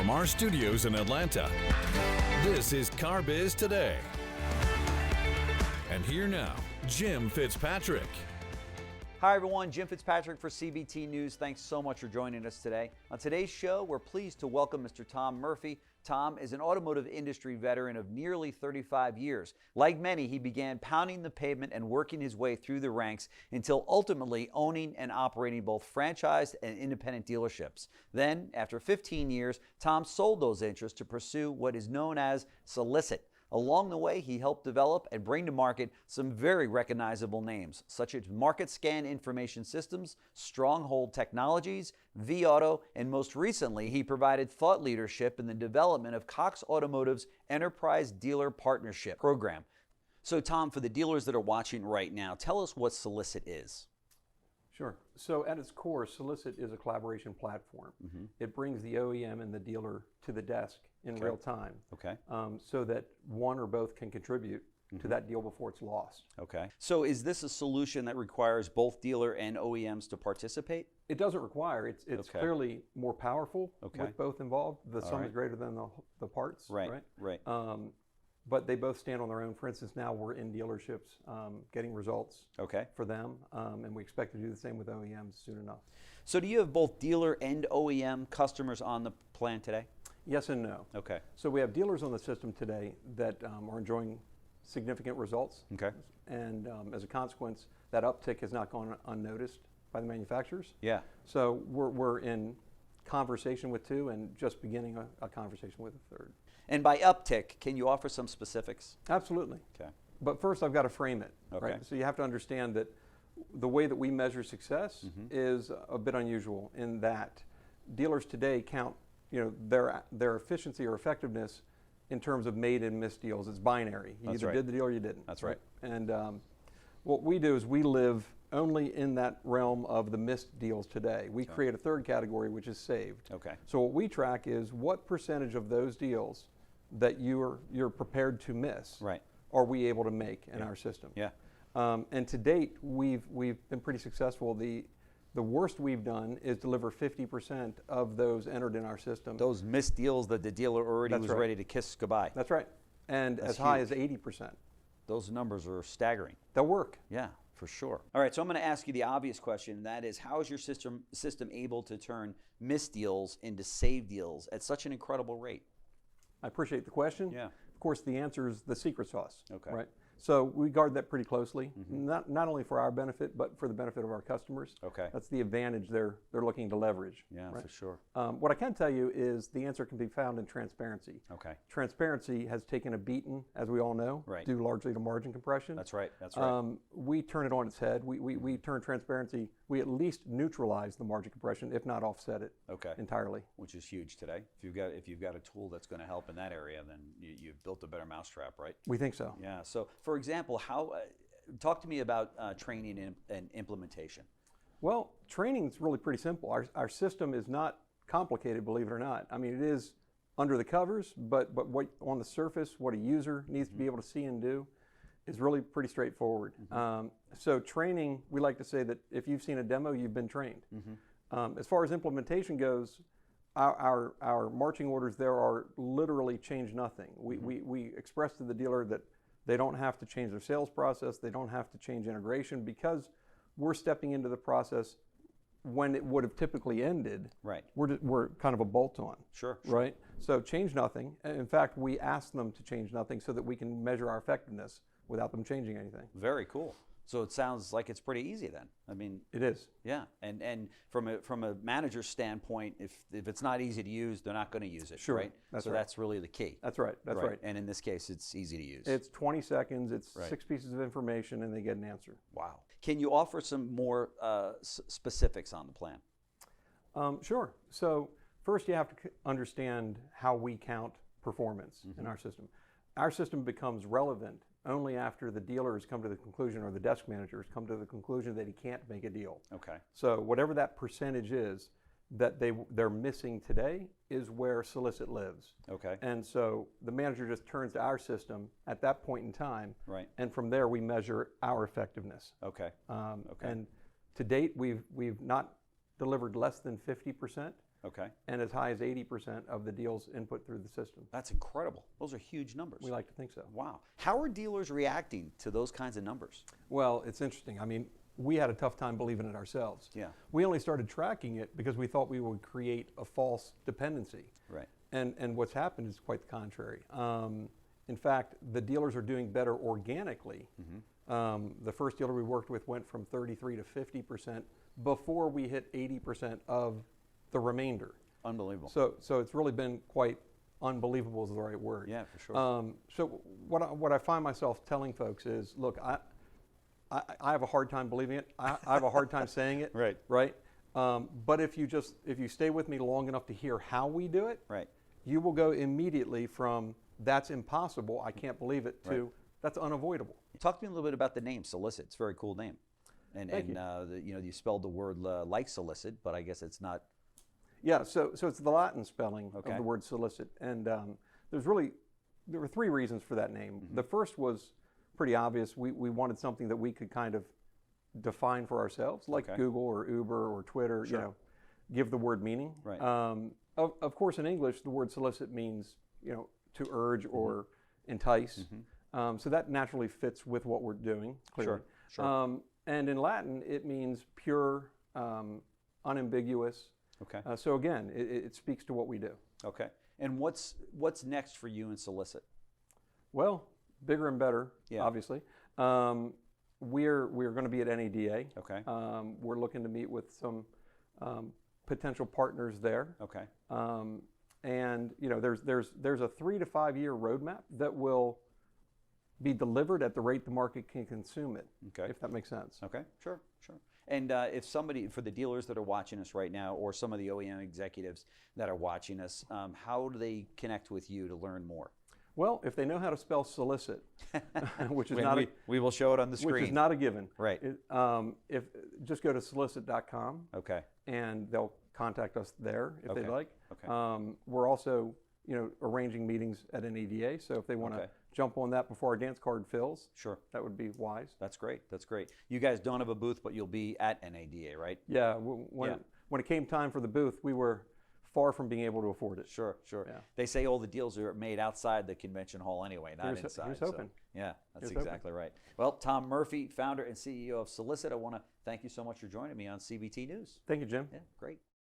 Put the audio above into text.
From our studios in Atlanta, this is Car Biz Today. And here now, Jim Fitzpatrick. Hi everyone, Jim Fitzpatrick for CBT News. Thanks so much for joining us today. On today's show, we're pleased to welcome Mr. Tom Murphy. Tom is an automotive industry veteran of nearly 35 years. Like many, he began pounding the pavement and working his way through the ranks until ultimately owning and operating both franchised and independent dealerships. Then, after 15 years, Tom sold those interests to pursue what is known as SCILICET. Along the way, he helped develop and bring to market some very recognizable names, such as Market Scan Information Systems, Stronghold Technologies, vAuto, and most recently, he provided thought leadership in the development of Cox Automotive's Enterprise Dealer Partnership Program. So Tom, for the dealers that are watching right now, tell us what SCILICET is. Sure. So at its core, SCILICET is a collaboration platform. It brings the OEM and the dealer to the desk in real time. So that one or both can contribute to that deal before it's lost. So is this a solution that requires both dealer and OEMs to participate? It doesn't require. It's clearly more powerful with both involved. The sum is greater than the parts. Right. But they both stand on their own. For instance, now we're in dealerships getting results for them, and we expect to do the same with OEMs soon enough. So do you have both dealer and OEM customers on the plan today? Yes and no. So we have dealers on the system today that are enjoying significant results. And as a consequence, that uptick has not gone unnoticed by the manufacturers. So we're in conversation with two and just beginning a conversation with a third. And by uptick, can you offer some specifics? Absolutely. But first I've got to frame it. Right? So you have to understand that the way that we measure success is a bit unusual in that dealers today count their efficiency or effectiveness in terms of made and missed deals. It's binary. You either did the deal or you didn't. That's right. And what we do is we live only in that realm of the missed deals today. We create a third category, which is saved. So what we track is what percentage of those deals that you're prepared to miss are we able to make in our system. And to date, we've been pretty successful. The worst we've done is deliver 50% of those entered in our system. Those missed deals that the dealer already was ready to kiss goodbye. That's right. And as high as 80%. Those numbers are staggering. They'll work. Yeah, for sure. All right, so I'm going to ask you the obvious question, and that is, how is your system able to turn missed deals into saved deals at such an incredible rate? I appreciate the question. Of course, the answer is the secret sauce. Right? So we guard that pretty closely, not only for our benefit, but for the benefit of our customers. That's the advantage they're looking to leverage. For sure. What I can tell you is the answer can be found in transparency. Transparency has taken a beating, as we all know, due largely to margin compression. That's right. We turn it on its head. We turn transparency. We at least neutralize the margin compression, if not offset it entirely. Which is huge today. If you've got a tool that's going to help in that area, then you've built a better mousetrap, right? We think so. Yeah. So, for example, talk to me about training and implementation. Well, training is really pretty simple. Our system is not complicated, believe it or not. I mean, it is under the covers, but what on the surface, what a user needs to be able to see and do is really pretty straightforward. So training, we like to say that if you've seen a demo, you've been trained. As far as implementation goes, our marching orders there are literally change nothing. We express to the dealer that they don't have to change their sales process, they don't have to change integration, because we're stepping into the process when it would have typically ended. We're kind of a bolt-on. Right? So change nothing. In fact, we ask them to change nothing so that we can measure our effectiveness without them changing anything. Very cool. So it sounds like it's pretty easy then. I mean, it is. Yeah, and from a manager's standpoint, if it's not easy to use, they're not going to use it. Right? That's so right. That's really the key. That's right. That's right. And in this case, it's easy to use. It's 20 seconds. It's 6 pieces of information, and they get an answer. Wow. Can you offer some more specifics on the plan? Sure. So first, you have to understand how we count performance in our system. Our system becomes relevant only after the dealers come to the conclusion, or the desk managers come to the conclusion, that he can't make a deal. So whatever that percentage is that they're missing today is where SCILICET lives. And so the manager just turns to our system at that point in time, and from there we measure our effectiveness. And to date, we've not delivered less than 50% Okay. and as high as 80% of the deals input through the system. That's incredible. Those are huge numbers. We like to think so. Wow. How are dealers reacting to those kinds of numbers? Well, it's interesting. I mean, we had a tough time believing it ourselves. Yeah. We only started tracking it because we thought we would create a false dependency. Right. And what's happened is quite the contrary. In fact, the dealers are doing better organically. The first dealer we worked with went from 33 to 50% before we hit 80% of the remainder. Unbelievable. So it's really been quite unbelievable is the right word. Yeah, for sure. So what I find myself telling folks is, look, I have a hard time believing it. I have a hard time saying it. Right. Right. But if you stay with me long enough to hear how we do it, Right. you will go immediately from that's impossible, I can't believe it, to Right. that's unavoidable. Talk to me a little bit about the name SCILICET. It's a very cool name. And Thank you. you spelled the word like solicit, but I guess it's not. Yeah, so it's the Latin spelling Okay. of the word solicit, and there were three reasons for that name. The first was pretty obvious. We wanted something that we could kind of define for ourselves, like Okay. Google or Uber or Twitter. Sure. Give the word meaning. Right. Of course, in English, the word solicit means to urge or entice. So that naturally fits with what we're doing. Clearly. Sure. And in Latin, it means pure, unambiguous. Okay. So again, it speaks to what we do. Okay. And what's next for you in SCILICET? Well, bigger and better, Yeah. obviously. We're going to be at NADA. Okay. We're looking to meet with some potential partners there. Okay. And there's a 3 to 5 year roadmap that will be delivered at the rate the market can consume it. Okay. If that makes sense. Okay. Sure. And if somebody, for the dealers that are watching us right now, or some of the OEM executives that are watching us, how do they connect with you to learn more? Well, if they know how to spell solicit, which is we will show it on the screen. which is not a given. Right. If just go to solicit.com Okay. and they'll contact us there if they'd like. Okay. We're also arranging meetings at NADA, so if they want to Okay. jump on that before our dance card fills, Sure. that would be wise. That's great. That's great. You guys don't have a booth, but you'll be at NADA, right? Yeah, when it came time for the booth, we were far from being able to afford it. Sure. Yeah. They say all the deals are made outside the convention hall anyway, not Here's inside. hoping. Yeah, that's Here's exactly right. Well, Tom Murphy, founder and CEO of SCILICET, I want to thank you so much for joining me on CBT News. Thank you, Jim. Yeah, great.